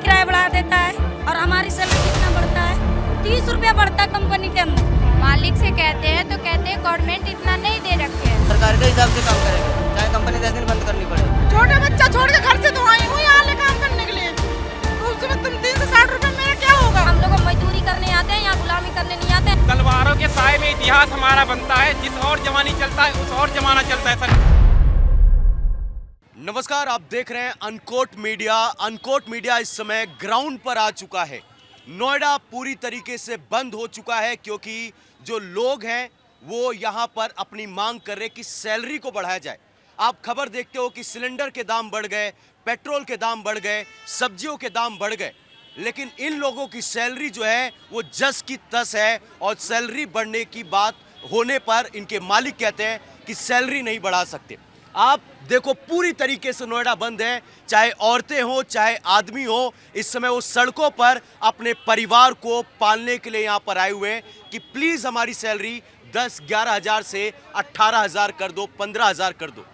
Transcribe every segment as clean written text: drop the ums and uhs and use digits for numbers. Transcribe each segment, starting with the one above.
किराया बढ़ा देता है और हमारी सैलरी कितना बढ़ता है? 30 रुपया बढ़ता है कंपनी के अंदर। मालिक से कहते हैं तो कहते हैं गवर्नमेंट इतना नहीं दे रखे है। सरकार के हिसाब से काम करेंगे, चाहे कंपनी 10 दिन बंद करनी पड़े। छोटा बच्चा छोड़ के घर से तो आई हूँ यहाँ काम करने के लिए, तो उसमें तुम 360 रुपए मेरा क्या होगा? हम लोग मजदूरी करने आते हैं, यहाँ गुलामी करने नहीं आते। तलवारों के साए में इतिहास हमारा बनता है, जिस और जमानी चलता है उस और जमाना चलता है सर। नमस्कार, आप देख रहे हैं अनकोट मीडिया। अनकोट मीडिया इस समय ग्राउंड पर आ चुका है। नोएडा पूरी तरीके से बंद हो चुका है क्योंकि जो लोग हैं वो यहाँ पर अपनी मांग कर रहे हैं कि सैलरी को बढ़ाया जाए। आप खबर देखते हो कि सिलेंडर के दाम बढ़ गए, पेट्रोल के दाम बढ़ गए, सब्जियों के दाम बढ़ गए, लेकिन इन लोगों की सैलरी जो है वो जस की तस है। और सैलरी बढ़ने की बात होने पर इनके मालिक कहते हैं कि सैलरी नहीं बढ़ा सकते। आप देखो पूरी तरीके से नोएडा बंद है, चाहे औरतें हो चाहे आदमी हो, इस समय वो सड़कों पर अपने परिवार को पालने के लिए यहाँ पर आए हुए हैं कि प्लीज़ हमारी सैलरी 10-11 हज़ार से 18 हज़ार कर दो, 15 हज़ार कर दो।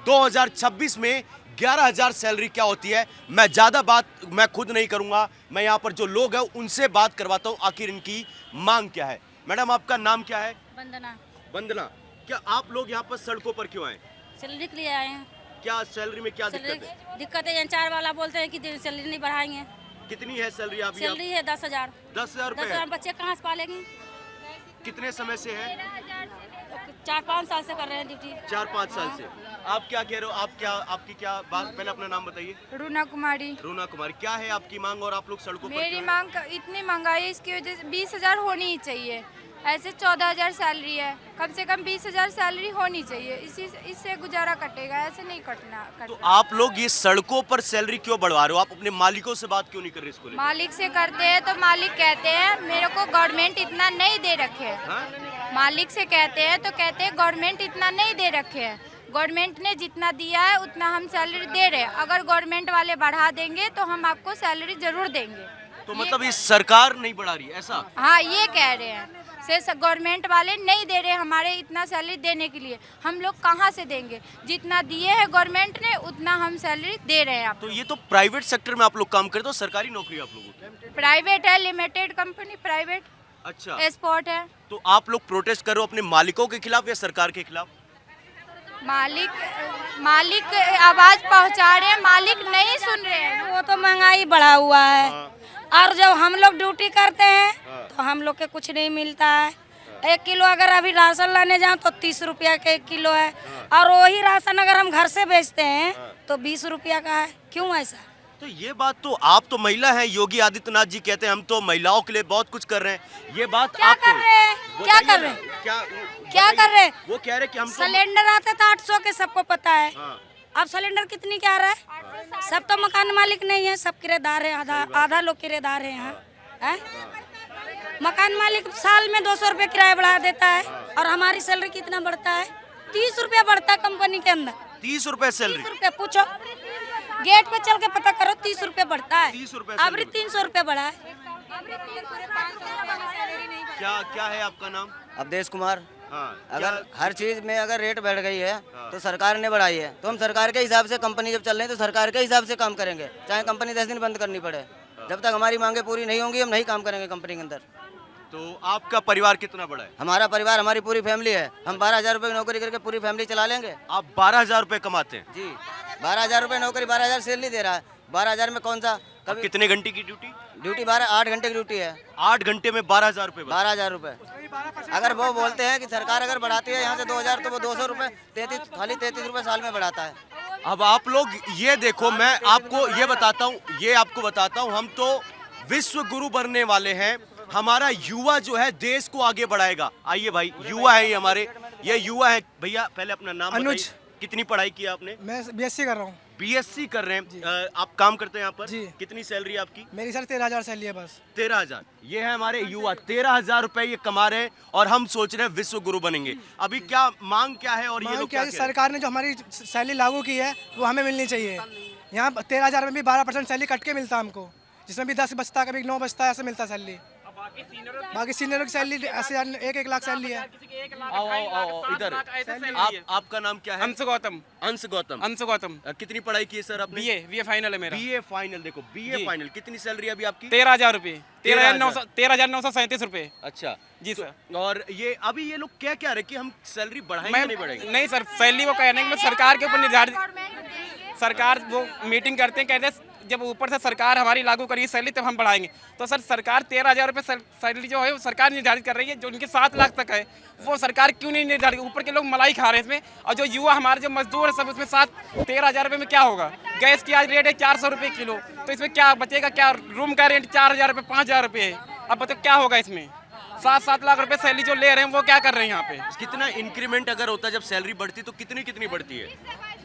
2026 में 11 हज़ार सैलरी क्या होती है, मैं ज़्यादा बात मैं खुद नहीं करूँगा, मैं यहाँ पर जो लोग हैं उनसे बात करवाता हूँ आखिर इनकी मांग क्या है। मैडम आपका नाम क्या है? वंदना। वंदना, क्या आप लोग यहाँ पर सड़कों पर क्यों आए? सैलरी के लिए आए हैं। क्या सैलरी में क्या दिक्कत है? दिक्कत है, चार वाला बोलते हैं कि सैलरी नहीं बढ़ाएंगे। कितनी है सैलरी अभी? सैलरी है 10,000। 10,000 रुपए? 10,000 बच्चे कहाँ से पालेंगे? कितने समय से है? 4-5 साल से कर रहे हैं ड्यूटी। 4-5 साल से। आप क्या कह रहे हो? आपकी क्या बात, पहले अपना नाम बताइए। रूना कुमारी। रूना कुमारी, क्या है आपकी मांग और आप लोग सड़कों पर मेरी क्यों हैं? मांग इतनी महंगाई है, इसकी वजह से 20,000 होनी ही चाहिए। ऐसे 14,000 सैलरी है, कम से कम 20,000 सैलरी होनी चाहिए। इससे गुजारा कटेगा, ऐसे नहीं कटना। तो आप लोग ये सड़कों पर सैलरी क्यों बढ़वा रहे हो? आप अपने मालिकों से बात क्यों नहीं कर रहे इसको लेकर? मालिक से करते हैं तो मालिक कहते हैं मेरे को गवर्नमेंट इतना नहीं दे रखे है। हाँ? मालिक से कहते हैं तो कहते हैं गवर्नमेंट इतना नहीं दे रखे है। गवर्नमेंट ने जितना दिया है उतना हम सैलरी दे रहे हैं। अगर गवर्नमेंट वाले बढ़ा देंगे तो हम आपको सैलरी जरूर देंगे। तो मतलब ये सरकार नहीं बढ़ा रही है ऐसा? हाँ, ये कह रहे हैं से गवर्नमेंट वाले नहीं दे रहे हमारे इतना सैलरी देने के लिए। हम लोग कहाँ से देंगे? जितना दिए है गवर्नमेंट ने उतना हम सैलरी दे रहे हैं। तो ये तो प्राइवेट सेक्टर में आप लोग काम करते हो, सरकारी नौकरी आप लोगों की? प्राइवेट है, लिमिटेड कंपनी प्राइवेट। अच्छा, एक्सपोर्ट है। तो आप लोग प्रोटेस्ट करो अपने मालिकों के खिलाफ या सरकार के खिलाफ? मालिक आवाज पहुंचा रहे हैं, मालिक नहीं सुन रहे हैं। वो तो महंगाई बढ़ा हुआ है। और जब हम लोग ड्यूटी करते हैं तो हम लोग के कुछ नहीं मिलता है। 1 किलो अगर अभी राशन लाने जाओ तो 30 रुपया का 1 किलो है, और वही राशन अगर हम घर से बेचते हैं तो 20 रुपया का है। क्यों ऐसा? तो ये बात तो आप तो महिला हैं, योगी आदित्यनाथ जी कहते हैं हम तो महिलाओं के लिए बहुत कुछ कर रहे हैं। ये बात क्या आप कर रहे हैं? क्या कर रहे हैं? क्या कर रहे हैं? वो कह रहे कि हम सिलेंडर आते था 800 के, सबको पता है। हाँ। अब सिलेंडर कितनी क्या आ रहा है? सब तो मकान मालिक नहीं है, सब किराएदार है। आधा लोग किराएदार है यहाँ है? मकान मालिक साल में 200 रुपये किराया बढ़ा देता है और हमारी सैलरी कितना बढ़ता है? 30 रुपया बढ़ता है कंपनी के अंदर। 30 रुपए सैलरी? 30 रुपये पूछो, गेट पे चल के पता करो, 30 रुपये बढ़ता है। 30 रुपए अभी 300 रुपये बढ़ा है। क्या क्या है आपका नाम? अवधेश कुमार। हाँ, अगर हर चीज में अगर रेट बढ़ गई है तो सरकार ने बढ़ाई है, तो हम सरकार के हिसाब से, कंपनी जब चल रही है तो सरकार के हिसाब से काम करेंगे, चाहे कंपनी 10 दिन बंद करनी पड़े। जब तक हमारी मांगे पूरी नहीं होंगी हम नहीं काम करेंगे कंपनी के अंदर। तो आपका परिवार कितना बड़ा है? हमारा परिवार, हमारी पूरी फैमिली है। हम 12,000 रुपये की नौकरी करके पूरी फैमिली चला लेंगे। आप 12,000 रुपए कमाते हैं? जी, 12,000 रुपये नौकरी, 12,000 सैलरी दे रहा है। 12,000 में कौन सा अब कभी कितने घंटे की ड्यूटी? ड्यूटी 8 घंटे की ड्यूटी है। 8 घंटे में 12,000 रुपए? 12,000 रुपये। अगर वो बोलते हैं कि सरकार अगर बढ़ाती है यहाँ से 2,000 तो वो 200 रुपये, 33 रुपये साल में बढ़ाता है। अब आप लोग ये देखो, मैं आपको ये बताता हूँ, हम तो विश्व गुरु बनने वाले हैं। हमारा युवा जो है देश को आगे बढ़ाएगा। आइए भाई, युवा है ये हमारे, ये युवा है। भैया पहले अपना नाम अनुज। बताइए। कितनी पढ़ाई की आपने? मैं बीएससी कर रहा हूँ। बीएससी कर रहे हैं। आप काम करते हैं यहाँ पर? जी। कितनी सैलरी है आपकी? मेरी सर 13,000 सैलरी है बस। 13,000। ये है हमारे युवा, 13,000 रुपए ये कमा रहे हैं और हम सोच रहे हैं विश्व गुरु बनेंगे। अभी क्या मांग क्या है और ये मांग लोग क्या क्या है? कह रहे हैं? सरकार ने जो हमारी सैलरी लागू की है वो हमें मिलनी चाहिए। यहाँ 13,000 में भी 12% सैलरी कट के मिलता है हमको, जिसमें भी 10 बचता है, कभी 9 बचता है, ऐसे मिलता है सैलरी। बाकी सीनियरों की सैलरी 80,000 1 लाख सैलरी है। आओ इधर। आपका नाम क्या है? अंश गौतम। अंश गौतम। अंश गौतम। कितनी पढ़ाई की है सर आपने? बीए फाइनल है मेरा। BA final. देखो बीए जी। फाइनल। कितनी सैलरी अभी आपकी? 13,000 रुपये। 13,937 रुपये। अच्छा जी तो, सर। और ये अभी ये लोग क्या क्या रहे कि हम सैलरी बढ़ाएंगे नहीं बढ़ाएंगे? नहीं सर, सैलरी वो कहने के सरकार के ऊपर निर्धारित, सरकार वो मीटिंग करते हैं, कहते हैं जब ऊपर से सरकार हमारी लागू करेगी सैलरी तब हम बढ़ाएंगे। तो सर सरकार 13,000 रुपये सैलरी जो है वो सरकार निर्धारित कर रही है, जो उनके 7 लाख तक है वो सरकार क्यों नहीं निर्धारित? ऊपर के लोग मलाई खा रहे हैं इसमें, और जो युवा हमारे जो मजदूर है सब उसमें 13,000 रुपये में क्या होगा? गैस की आज रेट है 400 रुपये किलो, तो इसमें क्या बचेगा? क्या रूम का रेंट 4,000 रुपये 5,000 रुपये है, अब बताओ क्या होगा इसमें? 7-7 लाख रुपए सैलरी जो ले रहे हैं वो क्या कर रहे हैं यहाँ पे? कितना इंक्रीमेंट अगर होता है जब सैलरी बढ़ती तो कितनी बढ़ती है?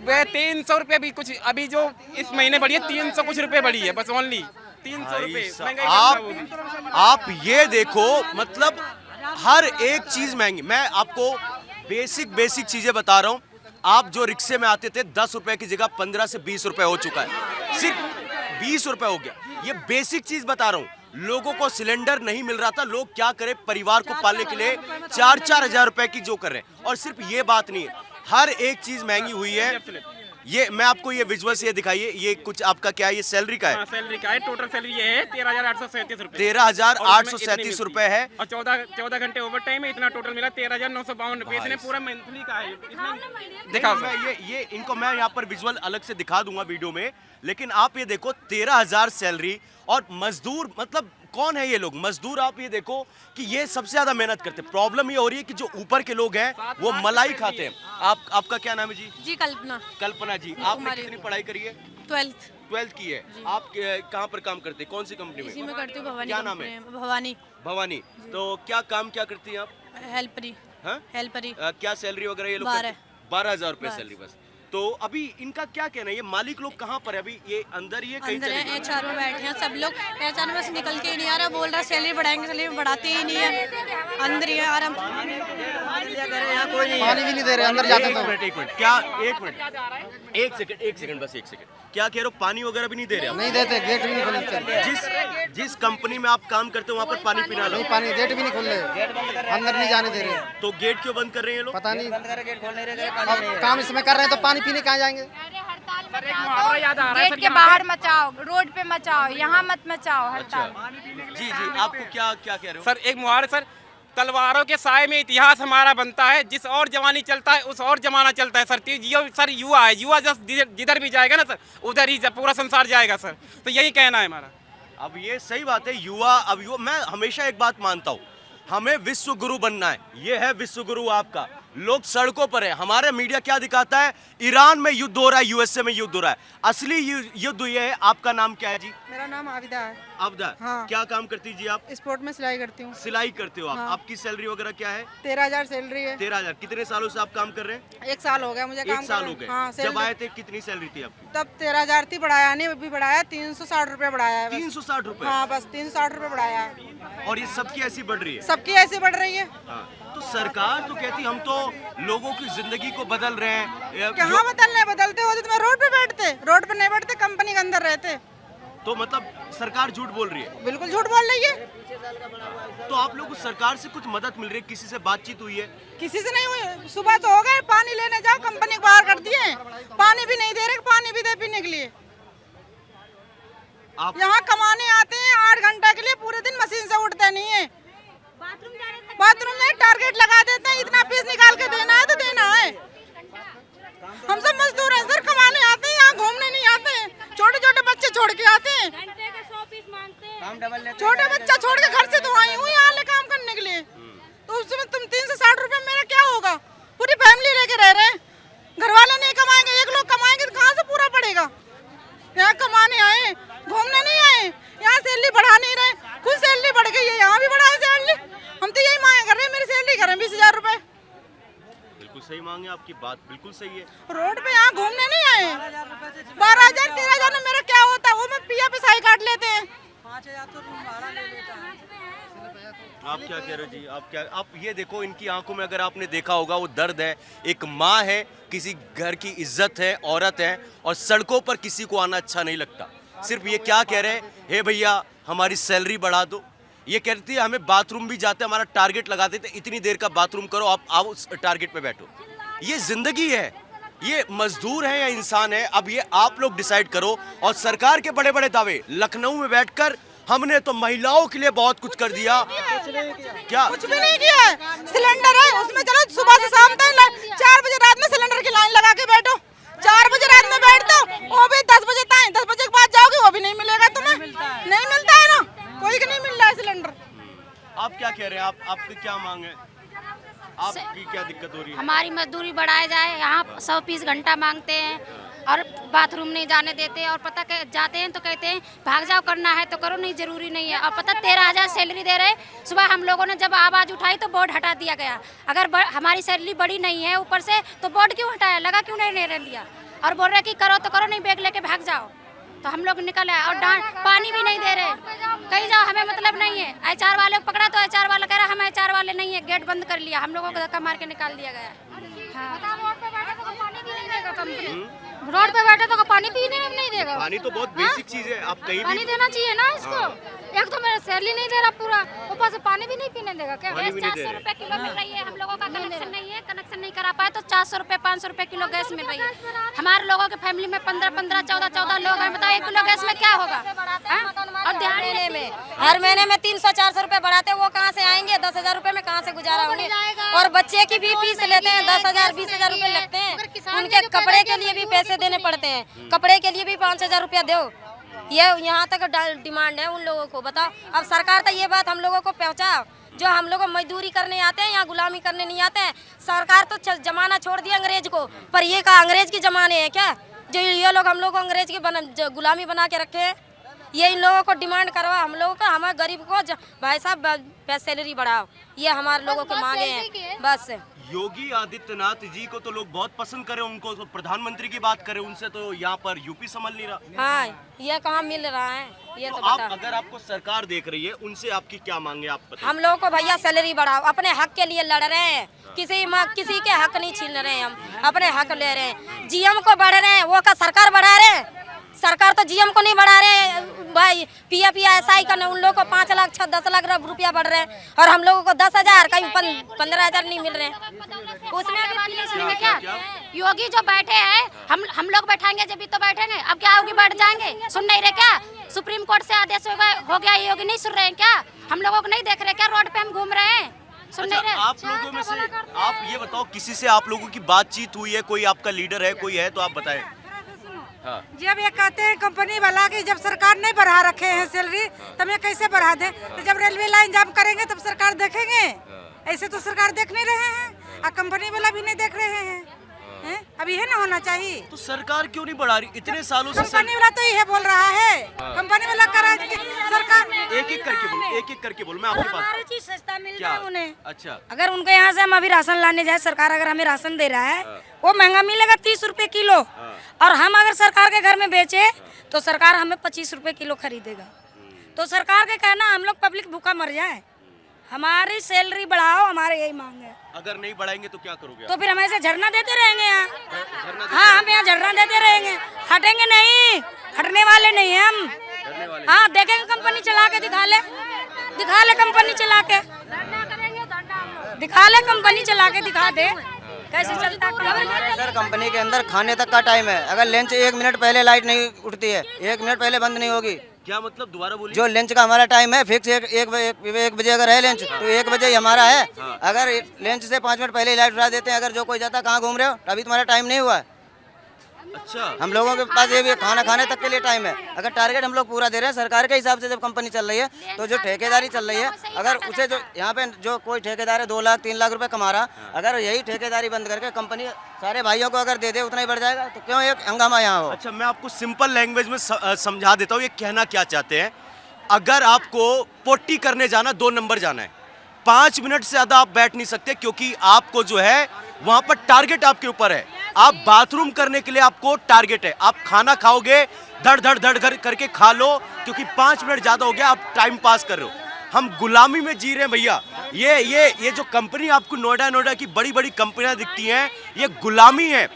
वे 300 रुपये भी कुछ, अभी जो इस महीने बढ़ी है 300 कुछ रुपए बढ़ी है, बस ओनली 300 रुपये। आप ये देखो, मतलब हर एक चीज महंगी। मैं आपको बेसिक चीजें बता रहा हूँ। आप जो रिक्शे में आते थे 10 रुपए की जगह 15 से 20 रुपए हो चुका है, सिर्फ 20 रुपए हो गया। ये बेसिक चीज बता रहा हूँ। लोगों को सिलेंडर नहीं मिल रहा था, लोग क्या करें, परिवार को पालने के लिए 4-4 हजार रुपए की जो कर रहे हैं। और सिर्फ ये बात नहीं है, हर एक चीज महंगी हुई है। ये मैं आपको ये विजुअल से ये दिखाइए, ये कुछ आपका क्या है? ये सैलरी का है? सैलरी का है, टोटल सैलरी ये है 13,837 रुपये। 13,837 रुपए है, और 14 घंटे ओवर टाइम है, इतना टोटल मिला 13,952 रुपये। इसने पूरा मंथली का है, इसमें दिखाओ मैं ये इनको मैं यहाँ पर विजुअल अलग से दिखा दूंगा वीडियो में। लेकिन आप ये देखो 13,000 सैलरी, और मजदूर, मतलब कौन है ये लोग मजदूर? आप ये देखो कि ये सबसे ज्यादा मेहनत करते हैं। प्रॉब्लम ये हो रही है कि जो ऊपर के लोग हैं वो मलाई खाते हैं। आपका क्या नाम है जी? जी कल्पना। कल्पना जी, आपने कितनी पढ़ाई करी है? 12th की है। आप कहाँ पर काम करते हैं, कौन सी कंपनी में? इसी में करती हूँ, भवानी। क्या नाम है? भवानी। तो क्या काम क्या करती हैं आप? हेल्परी। हाँ? हेल्परी। क्या सैलरी वगैरह ये लोग? 12,000 रुपए सैलरी बस। तो अभी इनका क्या कहना है? ये मालिक लोग कहाँ पर है अभी? ये अंदर ही है, कहीं चले गए? HR में बैठे हैं सब लोग। HR में बस निकल के ही नहीं आ रहा, बोल रहा सैलरी बढ़ाएंगे, सैलरी बढ़ाते ही नहीं है, अंदर ही है आराम। पानी भी नहीं दे रहे अंदर जाते तो। एक मिनट क्या, एक सेकंड बस एक सेकंड। क्या कह रहे हो? पानी वगैरह भी नहीं दे रहे? नहीं देते, गेट भी नहीं खोलते। जिस कंपनी में आप काम करते हो वहाँ पर पानी पीना लो? पानी गेट भी नहीं खोल रहे, अंदर नहीं जाने दे रहे। तो गेट क्यों बंद कर रहे हैं ये लोग? पता नहीं, गेट खोल नहीं रहे। अब काम इसमें कर रहे हैं तो पानी पीने कहाँ जाएंगे? गेट के बाहर मचाओ, रोड पे मचाओ, यहाँ मत मचाओ हड़ताल। जी आपको क्या कह रहे हो? सर एक मुहावरा, सर तलवारों के साए में इतिहास हमारा बनता है, जिस और जवानी चलता है उस और जमाना चलता है। सर युवा है, युवा जिधर भी जाएगा ना सर उधर ही पूरा संसार जाएगा सर। तो यही कहना है हमारा। अब ये सही बात है, युवा। अब मैं हमेशा एक बात मानता हूँ, हमें विश्व गुरु बनना है। ये है विश्व गुरु आपका। लोग सड़कों पर है, हमारे मीडिया क्या दिखाता है? ईरान में युद्ध हो रहा है, USA में युद्ध हो रहा है। असली युद्ध ये है। आपका नाम क्या है जी? मेरा नाम आबिदा है। आबिदा। हाँ। क्या काम करती जी आप? स्पोर्ट में सिलाई करती हूँ। सिलाई करते हो आप? हाँ। आपकी सैलरी वगैरह क्या है? 13,000 सैलरी है। 13,000। कितने सालों से आप काम कर रहे हैं? 1 साल हो गया मुझे काम 1 साल हो गए। हाँ, जब आए थे कितनी सैलरी थी आपकी? तब 13,000 थी, बढ़ाया नहीं, अभी बढ़ाया 360 रुपए बढ़ाया है। 360 रुपए? हाँ बस 360 रुपए बढ़ाया है। और ये सबकी ऐसी बढ़ रही है? सबकी ऐसी बढ़ रही है। हाँ। तो सरकार तो कहती हम तो लोगों की जिंदगी को बदल रहे हैं। कहाँ बदलते होते? तुम्हें रोड पे बैठते, रोड पे नहीं बैठते, कंपनी के अंदर रहते। तो मतलब सरकार झूठ बोल रही है? बिल्कुल झूठ बोल रही है। तो आप लोगों को सरकार से कुछ मदद मिल रही है? किसी से बातचीत हुई है? किसी से नहीं हुई। सुबह तो हो गए, पानी लेने जाओ, कंपनी को बाहर कर दिए, पानी भी नहीं दे रहे, पानी भी दे पीने के लिए। आप यहाँ कमाने आते हैं 8 घंटे के लिए, पूरे दिन मशीन से उठते नहीं है। बाथरूम में टारगेट लगा देते हैं, इतना फीस निकाल के देना है तो देना है। हम सब मजदूर हैं सर, कमाने आते हैं, यहाँ घूमने नहीं आते हैं। छोटे छोटे बच्चे छोड़ के आते हैं, छोटे बच्चा छोड़ के घर से तो आई हूँ यहाँ काम करने के लिए। तो उसमें तुम 360 रुपए मेरा क्या होगा? पूरी फैमिली लेके रह रहे हैं, घर वाले नहीं कमाएंगे, एक लोग कमाएंगे तो कहाँ से पूरा पड़ेगा? यहाँ कमाने आए, घूमने नहीं आए। यहाँ सैलरी बढ़ा नहीं रहे, खुद सैलरी बढ़ गई है, यहाँ भी बढ़ाए सैलरी। हम तो यही मांग कर रहे हैं, मेरी सैलरी करें 20,000 रुपए। बिल्कुल सही मांगे, आपकी बात बिल्कुल सही है। रोड पे यहाँ घूमने नहीं आए। 12,000 13,000 में मेरा क्या होता है? वो मैं पिया पे साई काट लेते हैं। 5,000 तो रूम भाड़ा ले लेता है। आप क्या कह रहे हो जी? आप ये देखो, इनकी आंखों में अगर आपने देखा होगा वो दर्द है। एक माँ है, किसी घर की इज्जत है, औरत है, और सड़कों पर किसी को आना अच्छा नहीं लगता। सिर्फ ये क्या कह रहे हैं, हे भैया हमारी सैलरी बढ़ा दो, ये कहती है हमें बाथरूम भी जाते, हमारा टारगेट लगाते थे, इतनी देर का बाथरूम करो, आप आओ उस टारगेट पे बैठो। ये जिंदगी है, ये मजदूर है या इंसान है, अब ये आप लोग डिसाइड करो। और सरकार के बड़े बड़े दावे, लखनऊ में बैठकर हमने तो महिलाओं के लिए बहुत कुछ कर दिया, क्या कुछ भी नहीं किया है। सिलेंडर है उसमें, चलो सुबह से शाम तक 4 बजे रात में सिलेंडर की लाइन लगा के बैठो, 4 बजे रात में बैठ दो, वो भी 10 बजे तक, 10 बजे के बाद जाओगे वो भी नहीं मिलेगा तुम्हें, नहीं मिलता है ना, कोई का नहीं मिल रहा है सिलेंडर। आप क्या कह रहे हैं, आपकी क्या मांग है, आपकी क्या दिक्कत हो रही है? हमारी मजदूरी बढ़ाई जाए, यहाँ 100 पीस घंटा मांगते हैं और बाथरूम नहीं जाने देते, और पता जाते हैं तो कहते हैं भाग जाओ, करना है तो करो, नहीं जरूरी नहीं है। और पता 13,000 सैलरी दे रहे। सुबह हम लोगों ने जब आवाज़ उठाई तो बोर्ड हटा दिया गया। अगर हमारी सैलरी बड़ी नहीं है ऊपर से तो बोर्ड क्यों हटाया, लगा क्यों नहीं रहने दिया, और बोल रहे कि करो तो करो, नहीं बैग लेके भाग जाओ। तो हम लोग निकल आए और पानी भी नहीं दे रहे, कहीं जाओ हमें मतलब नहीं है। HR वाले को पकड़ा तो HR वाला कह रहा हम HR वाले नहीं है, गेट बंद कर लिया, हम लोगों को धक्का मार के निकाल दिया गया। हाँ। रोड पे बैठे तो पानी पीने नहीं देगा। पानी तो बहुत बेसिक चीज है, आप कहीं पानी देना चाहिए ना इसको। एक तो मेरा सैलरी नहीं दे रहा पूरा, ऊपर से पानी भी नहीं पीने देगा क्या? गैस 400 रुपए किलो मिल रही है, हम लोगों का कनेक्शन नहीं है, कनेक्शन नहीं करा पाए तो 400 रुपए 500 रुपए किलो गैस मिल रही है। हमारे लोगों के फैमिली में 15-15, 14-14 लोग हैं, बताओ 1 किलो गैस में क्या होगा? और दिहाड़ी में हर महीने में 300-400 रुपए बढ़ाते, वो कहाँ से आएंगे? 10,000 रुपए में कहाँ से गुजारा होंगे? और बच्चे की भी फीस लेते हैं, 10,000-20,000 रुपए लगते हैं, उनके कपड़े के लिए भी पैसे देने पड़ते हैं, कपड़े के लिए भी 5,000 रुपया दो। ये यहाँ तक डिमांड है उन लोगों को। बताओ अब सरकार तो ये बात हम लोगों को पहुँचाओ, जो हम लोगों को मजदूरी करने आते हैं या गुलामी करने नहीं आते हैं। सरकार तो जमाना छोड़ दिया अंग्रेज को, पर ये का अंग्रेज के जमाने हैं क्या, जो ये लोग हम लोग को अंग्रेज की गुलामी बना के रखे हैं? ये इन लोगों को डिमांड करवा, हम लोगों को, हमारे गरीब को भाई साहब सैलरी बढ़ाओ, ये हमारे लोगों के मांगे हैं बस। योगी आदित्यनाथ जी को तो लोग बहुत पसंद करें, उनको तो प्रधानमंत्री की बात करें, उनसे तो यहाँ पर यूपी संभल नहीं रहा। हाँ, ये कहाँ मिल रहा है, ये तो आप बता। अगर आपको सरकार देख रही है, उनसे आपकी क्या मांगे, आप बताइए। हम लोगों को भैया सैलरी बढ़ाओ, अपने हक के लिए लड़ रहे हैं, किसी के हक नहीं छीन रहे हैं, हम अपने हक ले रहे हैं। GM को बढ़ रहे हैं, वो का सरकार बढ़ा रहे हैं? सरकार तो GM को नहीं बढ़ा रहे भाई, PF SI का उन लोगों को 5 लाख 10 लाख रुपया बढ़ रहे हैं, और हम लोगों को 10,000 कहीं 15,000 नहीं मिल रहे हैं। उसमें क्या योगी जो बैठे हैं, हम लोग बैठाएंगे जब भी तो बैठेंगे, अब क्या होगी, बैठ जाएंगे? सुन नहीं रहे क्या? सुप्रीम कोर्ट से आदेश हो गया, योगी नहीं सुन रहे हैं क्या? हम लोगों को नहीं देख रहे क्या? रोड पे हम घूम रहे हैं, सुन नहीं रहे? आप लोगों में से आप ये बताओ, किसी से आप लोगों की बातचीत हुई है, कोई आपका लीडर है, कोई है तो आप बताएं। हाँ। जब ये कहते हैं कंपनी वाला कि जब सरकार नहीं बढ़ा रखे हैं सैलरी, तब ये कैसे बढ़ा दें? तो जब रेलवे लाइन जाम करेंगे तब सरकार देखेंगे, ऐसे तो सरकार देख नहीं रहे हैं, और कंपनी वाला भी नहीं देख रहे हैं। अब यह ना होना चाहिए। तो सरकार क्यों नहीं बढ़ा रही इतने सालों से? कंपनी वाला तो यह बोल रहा है, कंपनी वाला कर रहा है, सरकार एक एक करके बोल, मैं आपके पास। हमारी चीज सस्ता मिल रहा है उन्हें। अच्छा, अगर उनके यहाँ से हम अभी राशन लाने जाए, सरकार अगर हमें राशन दे रहा है, वो महंगा मिलेगा 30 रुपए किलो, और हम अगर सरकार के घर में बेचे तो सरकार हमें 25 रुपए किलो खरीदेगा। तो सरकार के कहना हम लोग पब्लिक भूखा मर जाए, हमारी सैलरी बढ़ाओ, हमारे यही मांग है। अगर नहीं बढ़ाएंगे तो क्या करोगे? तो फिर हम ऐसे झरना देते रहेंगे यहाँ। हाँ, हम यहाँ झरना देते रहेंगे, हटेंगे नहीं, हटने वाले नहीं हैं हम। हाँ, देखेंगे कंपनी चला के, दिखा ले कंपनी चला के, दिखा ले कंपनी चला के, दिखा दे कैसे चलता है। सर कंपनी के अंदर खाने तक का टाइम है, अगर लंच 1 मिनट पहले लाइट नहीं उठती है, 1 मिनट पहले बंद नहीं होगी। क्या मतलब, दोबारा बोलिए। जो लंच का हमारा टाइम है फिक्स, 1 बजे अगर है लंच तो 1 बजे ही हमारा है। अगर लंच से 5 मिनट पहले लाइट उठा देते हैं, अगर जो कोई जाता कहाँ घूम रहे हो, अभी तुम्हारा टाइम नहीं हुआ है। अच्छा, हम लोगों के पास ये भी खाना खाने तक के लिए टाइम है। अगर टारगेट हम लोग पूरा दे रहे हैं सरकार के हिसाब से, जब कंपनी चल रही है, तो जो ठेकेदारी चल रही है, अगर उसे जो यहाँ पे जो कोई ठेकेदार है 2 लाख 3 लाख रुपए कमा रहा, अगर यही ठेकेदारी बंद करके कंपनी सारे भाइयों को अगर दे दे, उतना ही बढ़ जाएगा, तो क्यों एक हंगामा यहाँ हो? अच्छा, मैं आपको सिंपल लैंग्वेज में समझा देता हूँ ये कहना क्या चाहते हैं। अगर आपको पोटी करने जाना, 2 नंबर जाना है, 5 मिनट से ज़्यादा आप बैठ नहीं सकते, क्योंकि आपको जो है वहाँ पर टारगेट आपके ऊपर है। आप बाथरूम करने के लिए आपको टारगेट है, आप खाना खाओगे धड़ धड़ धड़ करके खा लो, क्योंकि 5 मिनट ज़्यादा हो गया, आप टाइम पास कर रहे हो। हम गुलामी में जी रहे हैं भैया। ये जो कंपनी आपको नोएडा की बड़ी बड़ी कंपनियां दिखती हैं, ये गुलामी है।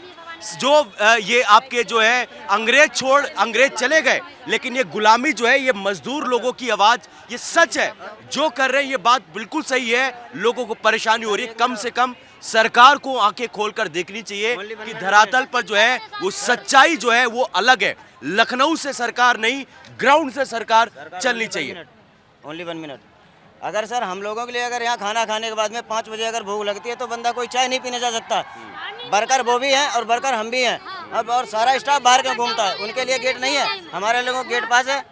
जो ये आपके जो है अंग्रेज चले गए, लेकिन ये गुलामी जो है, ये मजदूर लोगों की आवाज, ये सच है जो कर रहे हैं, ये बात बिल्कुल सही है। लोगों को परेशानी हो रही है, कम से कम सरकार को आंखें खोलकर देखनी चाहिए कि धरातल पर जो है वो सच्चाई जो है वो अलग है। लखनऊ से सरकार नहीं, ग्राउंड से सरकार चलनी चाहिए। Only 1 minute. अगर सर हम लोगों के लिए अगर यहाँ खाना खाने के बाद में 5 बजे अगर भूख लगती है तो बंदा कोई चाय नहीं पीने जा सकता। वर्कर वो भी हैं और वर्कर हम भी हैं। अब और सारा स्टाफ बाहर क्यों घूमता है? उनके लिए गेट नहीं है, हमारे लोगों को गेट पास है,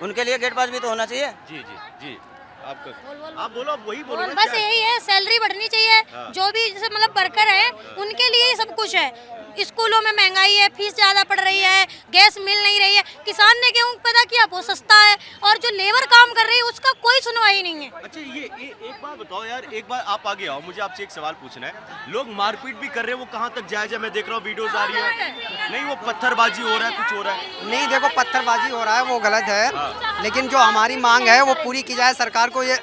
उनके लिए गेट पास भी तो होना चाहिए। जी जी जी, आप बोलो, आप वही बोलो। बस यही है, सैलरी बढ़नी चाहिए। जो भी जैसे मतलब वर्कर है उनके लिए सब कुछ है। स्कूलों में महंगाई है, फीस ज्यादा पड़ रही है, गैस मिल नहीं रही है, किसान ने गेहूं पैदा किया वो सस्ता है, और जो लेबर काम कर रही है उसका कोई सुनवाई नहीं है। अच्छा, ये एक बात बताओ यार, एक बार आप आगे आओ, मुझे आपसे एक सवाल पूछना है। लोग मारपीट भी कर रहे हैं, वो कहाँ तक जायज है? मैं देख रहा हूँ वीडियोस आ रही है, नहीं वो पत्थरबाजी हो रहा है, कुछ हो रहा है? नहीं, देखो पत्थरबाजी हो रहा है वो गलत है, लेकिन जो हमारी मांग है वो पूरी की जाए। सरकार को ये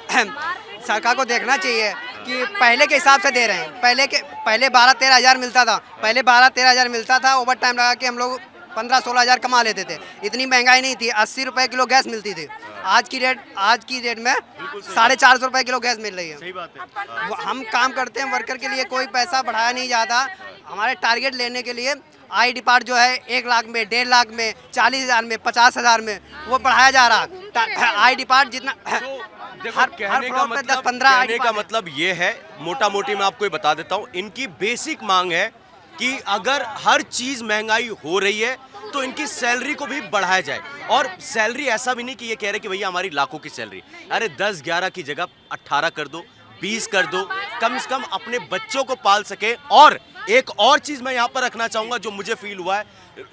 सरकार को देखना चाहिए कि पहले के हिसाब से दे रहे हैं। पहले 12-13 हज़ार मिलता था, पहले 12-13 हज़ार मिलता था। ओवर टाइम लगा के हम लोग 15-16 हज़ार कमा लेते थे। इतनी महंगाई नहीं थी, 80 रुपए किलो गैस मिलती थी। आज की डेट में 450 रुपए किलो गैस मिल रही है। सही बात है। हम काम करते हैं, वर्कर के लिए कोई पैसा बढ़ाया नहीं जाता। हमारे टारगेट लेने के लिए आई डिपार्ट जो है 1 लाख में, 1.5 लाख में, 40 हज़ार में, 50 हज़ार में वो बढ़ाया जा रहा। आई डिपार्ट जितना कहने का मतलब ये है, मोटा मोटी मैं आपको ये बता देता हूँ, इनकी बेसिक मांग है कि अगर हर चीज महंगाई हो रही है तो इनकी सैलरी को भी बढ़ाया जाए। और सैलरी ऐसा भी नहीं कि ये कह रहे कि भैया हमारी लाखों की सैलरी, अरे 10-11 की जगह 18 कर दो, 20 कर दो, कम से कम अपने बच्चों को पाल सके। और एक और चीज मैं यहाँ पर रखना चाहूंगा जो मुझे फील हुआ है,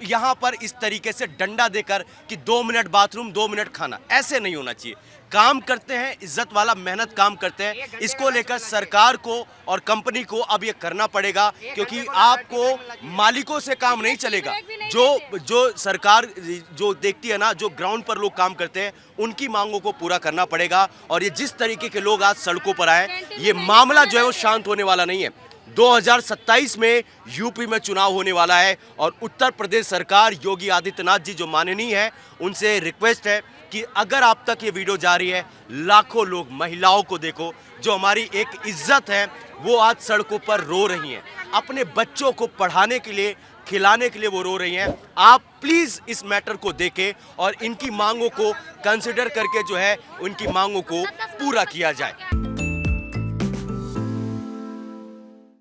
यहाँ पर इस तरीके से डंडा देकर कि 2 मिनट बाथरूम 2 मिनट खाना, ऐसे नहीं होना चाहिए। काम करते हैं, इज्जत वाला मेहनत काम करते हैं, इसको लेकर सरकार को और कंपनी को अब ये करना पड़ेगा, क्योंकि आपको मालिकों से काम नहीं चलेगा। जो सरकार जो देखती है ना, जो ग्राउंड पर लोग काम करते हैं, उनकी मांगों को पूरा करना पड़ेगा। और ये जिस तरीके के लोग आज सड़कों पर आए, ये मामला जो है वो शांत होने वाला नहीं है। 2027 में यूपी में चुनाव होने वाला है और उत्तर प्रदेश सरकार, योगी आदित्यनाथ जी जो माननीय है, उनसे रिक्वेस्ट है कि अगर आप तक ये वीडियो जा रही है, लाखों लोग, महिलाओं को देखो, जो हमारी एक इज्जत है वो आज सड़कों पर रो रही हैं, अपने बच्चों को पढ़ाने के लिए, खिलाने के लिए वो रो रही हैं। आप प्लीज इस मैटर को देखें और इनकी मांगों को कंसिडर करके जो है उनकी मांगों को पूरा किया जाए।